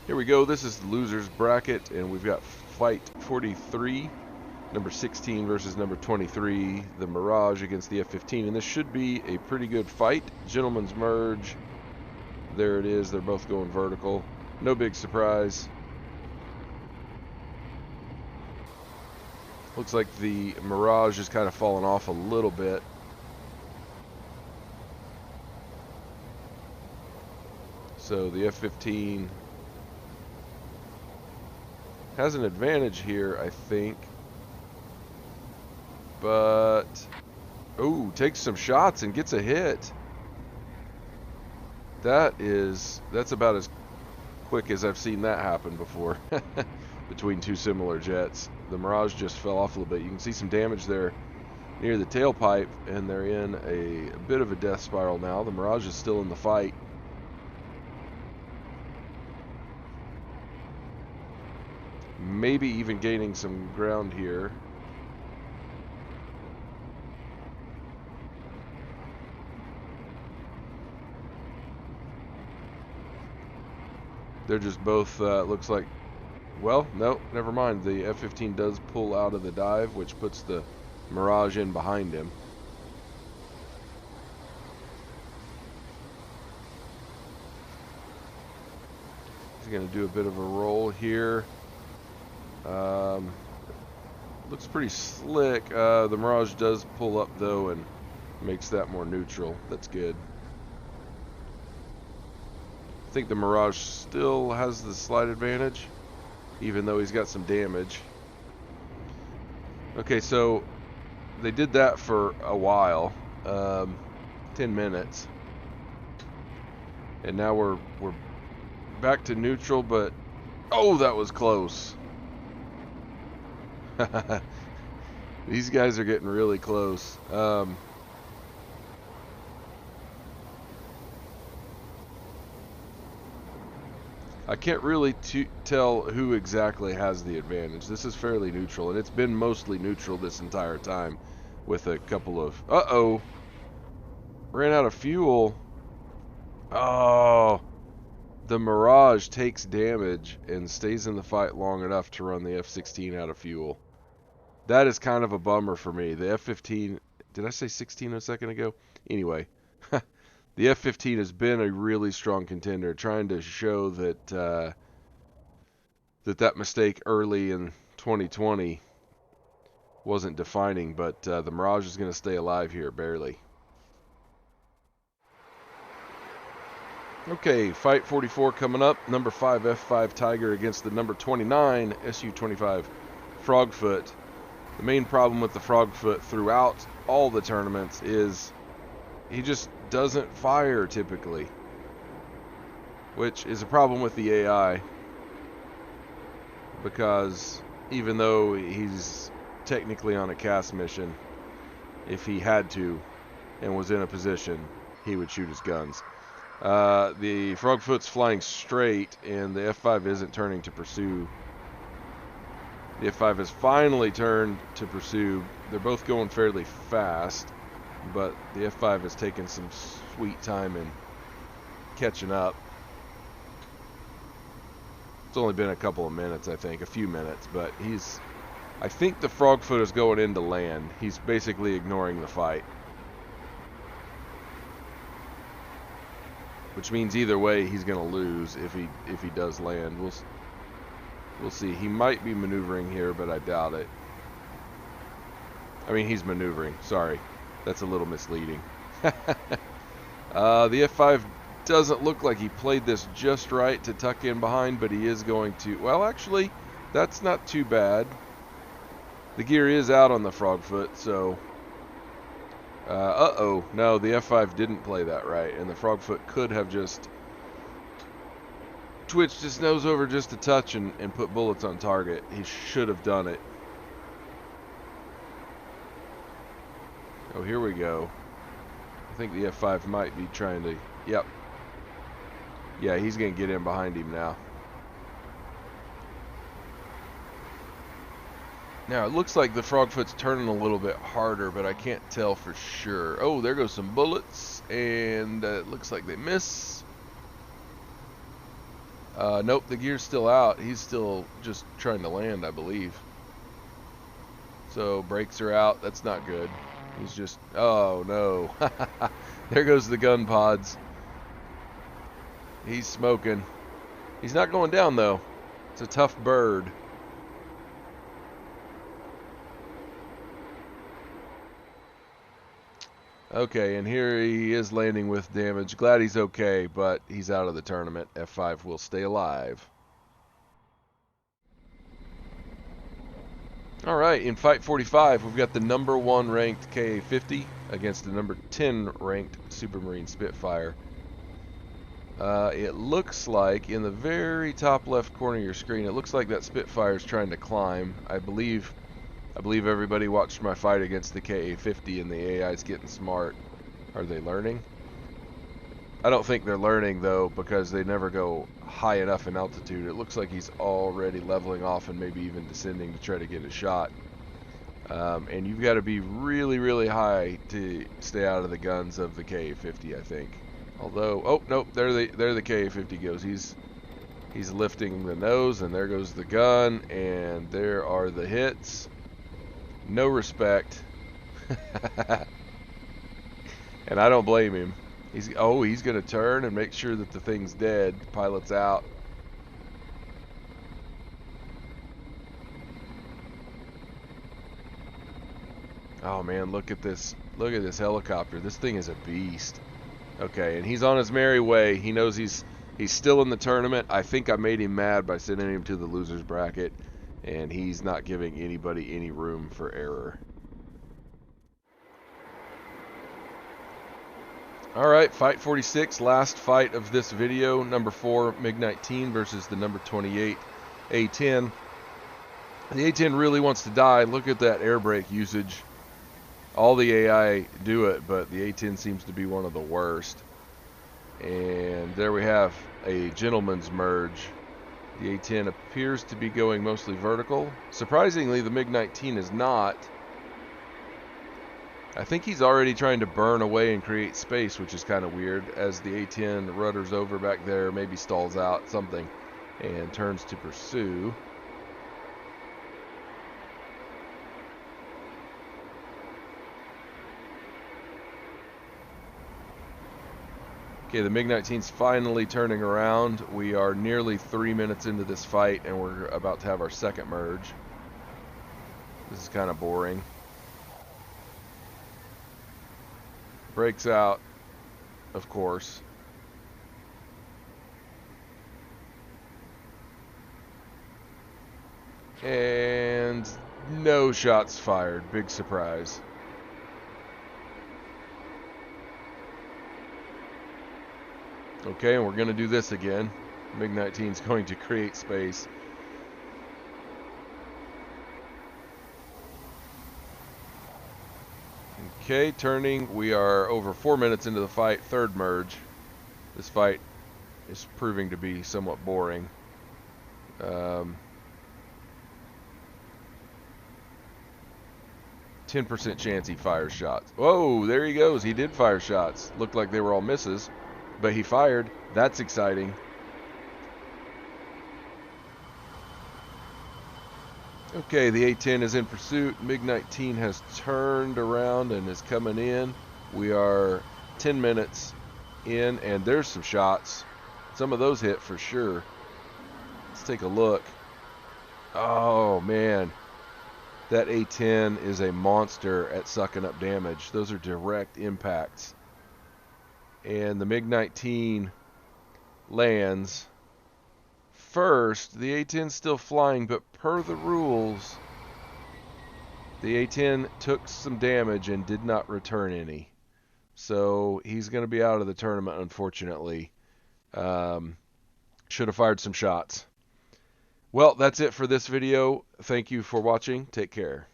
Here we go. This is the losers bracket, and we've got fight 43, number 16 versus number 23, the Mirage against the F-15, and this should be a pretty good fight. Gentleman's merge. There it is. They're both going vertical. No big surprise. Looks like the Mirage is kind of falling off a little bit. So the F-15 has an advantage here, I think. But, oh, takes some shots and gets a hit. That's about as quick as I've seen that happen before between two similar jets. The Mirage just fell off a little bit. You can see some damage there near the tailpipe, and they're in a bit of a death spiral now. The Mirage is still in the fight. Maybe even gaining some ground here. They're just both, looks like, well, no, never mind. The F-15 does pull out of the dive, which puts the Mirage in behind him. He's going to do a bit of a roll here. Looks pretty slick. The Mirage does pull up, though, and makes that more neutral. That's good. I think the Mirage still has the slight advantage, even though he's got some damage. Okay, so they did that for a while, 10 minutes, and now we're back to neutral. But oh, that was close. These guys are getting really close. I can't really tell who exactly has the advantage. This is fairly neutral, and it's been mostly neutral this entire time, with a couple of... Uh-oh! Ran out of fuel. Oh! The Mirage takes damage and stays in the fight long enough to run the F-16 out of fuel. That is kind of a bummer for me. The F-15... Did I say 16 a second ago? Anyway. The F-15 has been a really strong contender, trying to show that that mistake early in 2020 wasn't defining, but the Mirage is going to stay alive here, barely. Okay, fight 44 coming up. Number 5 F5 Tiger against the number 29 Su-25 Frogfoot. The main problem with the Frogfoot throughout all the tournaments is he just doesn't fire typically, which is a problem with the AI, because even though he's technically on a cast mission, if he had to and was in a position, he would shoot his guns. The Frogfoot's flying straight, and the F5 isn't turning to pursue. The F5 has finally turned to pursue. They're both going fairly fast, but the F5 has taken some sweet time in catching up. It's only been a couple of minutes, I think, a few minutes, but I think the Frogfoot is going into land. He's basically ignoring the fight, which means either way he's going to lose if he does land. We'll see. He might be maneuvering here, but I doubt it. I mean, he's maneuvering. Sorry. That's a little misleading. The F5 doesn't look like he played this just right to tuck in behind, but he is going to... Well, actually, that's not too bad. The gear is out on the Frogfoot, so... Uh-oh. No, the F5 didn't play that right, and the Frogfoot could have just twitched his nose over just a touch and put bullets on target. He should have done it. Oh, here we go. I think the F5 might be trying to... Yep. Yeah, he's going to get in behind him now. Now, it looks like the Frogfoot's turning a little bit harder, but I can't tell for sure. Oh, there goes some bullets, and it looks like they miss. Nope, the gear's still out. He's still just trying to land, I believe. So brakes are out. That's not good. He's just, oh no. There goes the gun pods. He's smoking. He's not going down though. It's a tough bird. Okay, and here he is landing with damage. Glad he's okay, but he's out of the tournament. F5 will stay alive. All right, in Fight 45, we've got the #1 ranked KA-50 against the #10 ranked Supermarine Spitfire. It looks like, in the very top left corner of your screen, it looks like that Spitfire is trying to climb. I believe everybody watched my fight against the KA-50 and the AI is getting smart. Are they learning? I don't think they're learning, though, because they never go high enough in altitude. It looks like he's already leveling off and maybe even descending to try to get a shot. And you've got to be really, really high to stay out of the guns of the KA-50, I think. Although, oh, nope, there the KA-50 goes. He's lifting the nose, and there goes the gun, and there are the hits. No respect. And I don't blame him. He's going to turn and make sure that the thing's dead. Pilot's out. Oh man, look at this. Look at this helicopter. This thing is a beast. Okay, and he's on his merry way. He knows he's still in the tournament. I think I made him mad by sending him to the losers bracket, and he's not giving anybody any room for error. Alright, Fight 46, last fight of this video. #4 MiG-19 versus the #28 A-10. The A-10 really wants to die. Look at that air brake usage. All the AI do it, but the A-10 seems to be one of the worst. And there we have a gentleman's merge. The A-10 appears to be going mostly vertical. Surprisingly, the MiG-19 is not. I think he's already trying to burn away and create space, which is kind of weird, as the A-10 rudders over back there, maybe stalls out something, and turns to pursue. Okay, the MiG-19's finally turning around. We are nearly 3 minutes into this fight, and we're about to have our second merge. This is kind of boring. Breaks out, of course. And no shots fired. Big surprise. Okay, and we're going to do this again. MiG-19 is going to create space. Okay, turning. We are over 4 minutes into the fight. Third merge. This fight is proving to be somewhat boring. 10% chance he fires shots. Whoa, there he goes. He did fire shots. Looked like they were all misses, but he fired. That's exciting. Okay, the A-10 is in pursuit. MiG-19 has turned around and is coming in. We are 10 minutes in, and there's some shots. Some of those hit for sure. Let's take a look. Oh, man. That A-10 is a monster at sucking up damage. Those are direct impacts. And the MiG-19 lands. First, the A-10's still flying, but per the rules, the A-10 took some damage and did not return any. So he's going to be out of the tournament, unfortunately. Should have fired some shots. Well, that's it for this video. Thank you for watching. Take care.